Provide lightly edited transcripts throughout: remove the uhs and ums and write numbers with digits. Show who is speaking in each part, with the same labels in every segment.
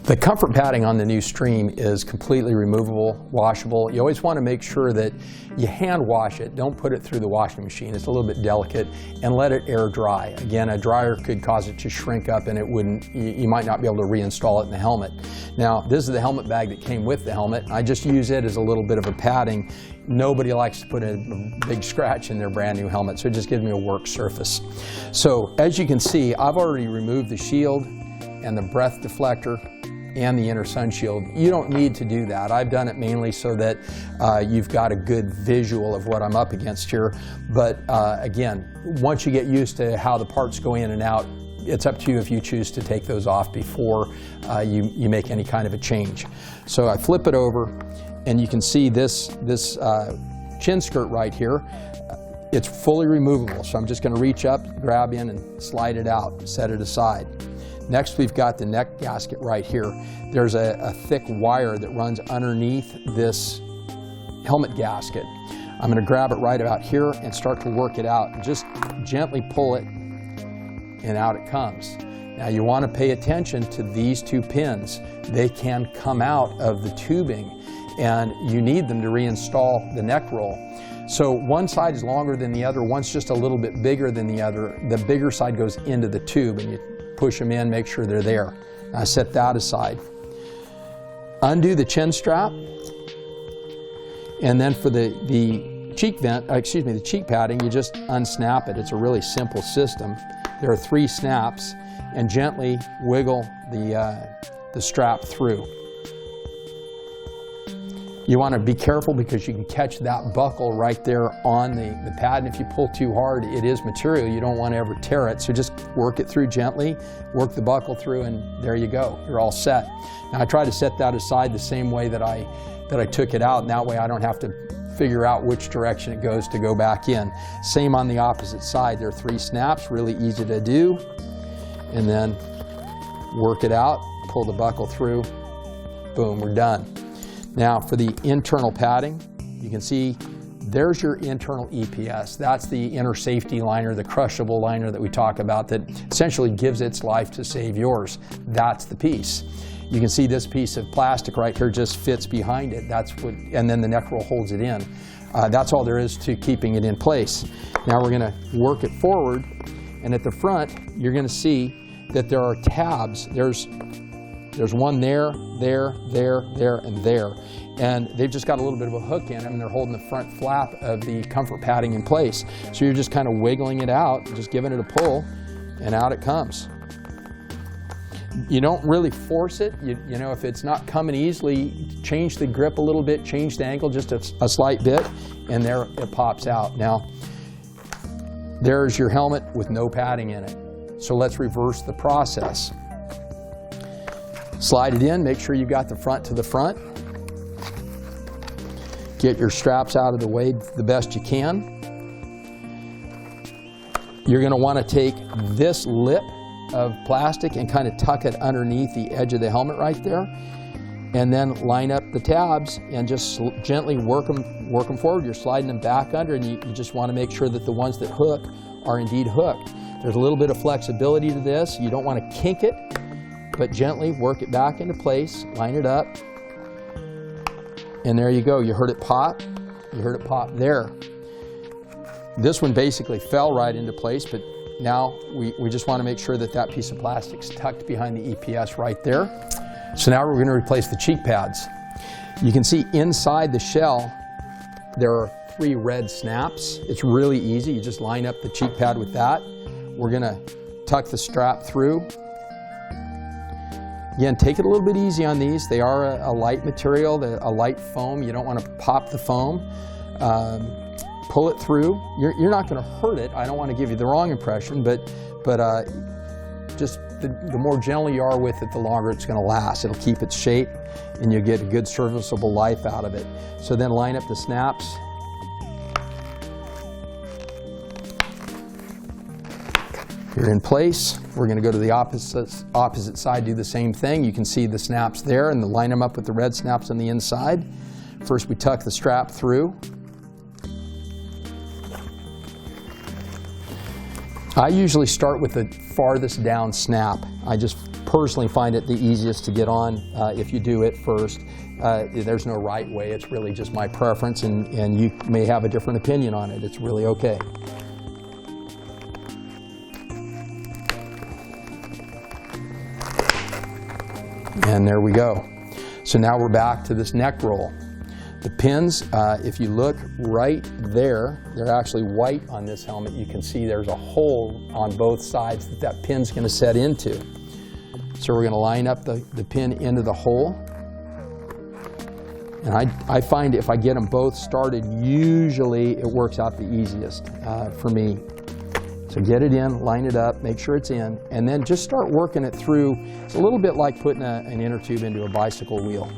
Speaker 1: The comfort padding on the new Stream is completely removable, washable. You always want to make sure that you hand wash it. Don't put it through the washing machine. It's a little bit delicate, and let it air dry. Again, a dryer could cause it to shrink up and it wouldn't, you might not be able to reinstall it in the helmet. Now, this is the helmet bag that came with the helmet. I just use it as a little bit of a padding. Nobody likes to put a big scratch in their brand new helmet, so it just gives me a work surface. So as you can see, I've already removed the shield and the breath deflector and the inner sun shield. You don't need to do that. I've done it mainly so that you've got a good visual of what I'm up against here. But again, once you get used to how the parts go in and out, it's up to you if you choose to take those off before you make any kind of a change. So I flip it over, and you can see this chin skirt right here. It's fully removable, so I'm just going to reach up, grab in, and slide it out, set it aside. Next, we've got the neck gasket right here. There's a thick wire that runs underneath this helmet gasket. I'm going to grab it right about here and start to work it out. Just gently pull it, and out it comes. Now you want to pay attention to these two pins. They can come out of the tubing, and you need them to reinstall the neck roll. So one side is longer than the other, one's just a little bit bigger than the other. The bigger side goes into the tube, and you push them in, make sure they're there. Now set that aside. Undo the chin strap, and then for the cheek vent, the cheek padding, you just unsnap it. It's a really simple system. There are 3 snaps, and gently wiggle the strap through. You want to be careful because you can catch that buckle right there on the pad, and if you pull too hard, it is material. You don't want to ever tear it, so just work it through gently, work the buckle through, and there you go. You're all set. Now I try to set that aside the same way that I took it out, and that way I don't have to figure out which direction it goes to go back in. Same on the opposite side. There are 3 snaps, really easy to do, and then work it out, pull the buckle through, boom, we're done. Now for the internal padding, you can see there's your internal EPS. That's the inner safety liner, the crushable liner that we talk about that essentially gives its life to save yours. That's the piece. You can see this piece of plastic right here just fits behind it. That's what, and then the neck roll holds it in. That's all there is to keeping it in place. Now we're going to work it forward, and at the front you're going to see that there are tabs. There's one there, and there. And they've just got a little bit of a hook in them, and they're holding the front flap of the comfort padding in place. So you're just kind of wiggling it out, just giving it a pull, and out it comes. You don't really force it. You know, if it's not coming easily, change the grip a little bit, change the angle just a slight bit, and there it pops out. Now, there's your helmet with no padding in it. So let's reverse the process. Slide it in, make sure you've got the front to the front. Get your straps out of the way the best you can. You're going to want to take this lip of plastic and kind of tuck it underneath the edge of the helmet right there, and then line up the tabs and just gently work them forward. You're sliding them back under, and you just want to make sure that the ones that hook are indeed hooked. There's a little bit of flexibility to this. You don't want to kink it, but gently work it back into place, line it up, and there you go. You heard it pop. You heard it pop there. This one basically fell right into place, but now we just want to make sure that that piece of plastic's tucked behind the EPS right there. So now we're going to replace the cheek pads. You can see inside the shell there are 3 red snaps. It's really easy. You just line up the cheek pad with that. We're going to tuck the strap through. Again, take it a little bit easy on these. They are a light material, a light foam. You don't want to pop the foam. Pull it through. You're not going to hurt it. I don't want to give you the wrong impression, but just the more gentle you are with it, the longer it's going to last. It'll keep its shape, and you'll get a good serviceable life out of it. So then line up the snaps. You're in place. We're going to go to the opposite side, do the same thing. You can see the snaps there, and line them up with the red snaps on the inside. First we tuck the strap through. I usually start with the farthest down snap. I just personally find it the easiest to get on if you do it first. There's no right way, it's really just my preference, and you may have a different opinion on it. It's really okay. And there we go. So now we're back to this neck roll. The pins, if you look right there, they're actually white on this helmet. You can see there's a hole on both sides that pin's going to set into. So we're going to line up the pin into the hole. And I find if I get them both started, usually it works out the easiest for me. So get it in, line it up, make sure it's in, and then just start working it through. It's a little bit like putting an inner tube into a bicycle wheel.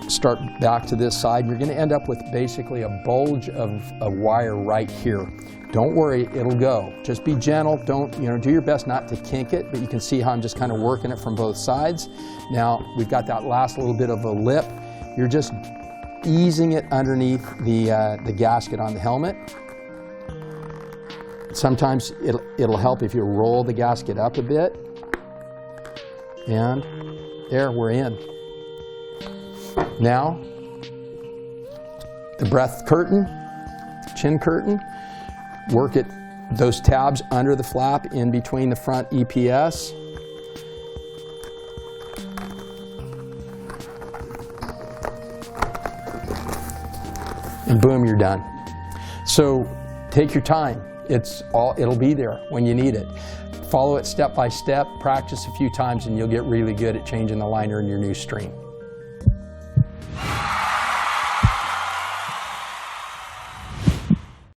Speaker 1: Start back to this side. You're going to end up with basically a bulge of wire right here. Don't worry, it'll go. Just be gentle. Don't, do your best not to kink it, but you can see how I'm just kind of working it from both sides. Now, we've got that last little bit of a lip. You're just easing it underneath the gasket on the helmet. Sometimes it'll help if you roll the gasket up a bit. And there, we're in. Now, the breath curtain, chin curtain, work it, those tabs under the flap in between the front EPS. And boom, you're done. So take your time. It'll be there when you need it. Follow it step by step, practice a few times, and you'll get really good at changing the liner in your new stream.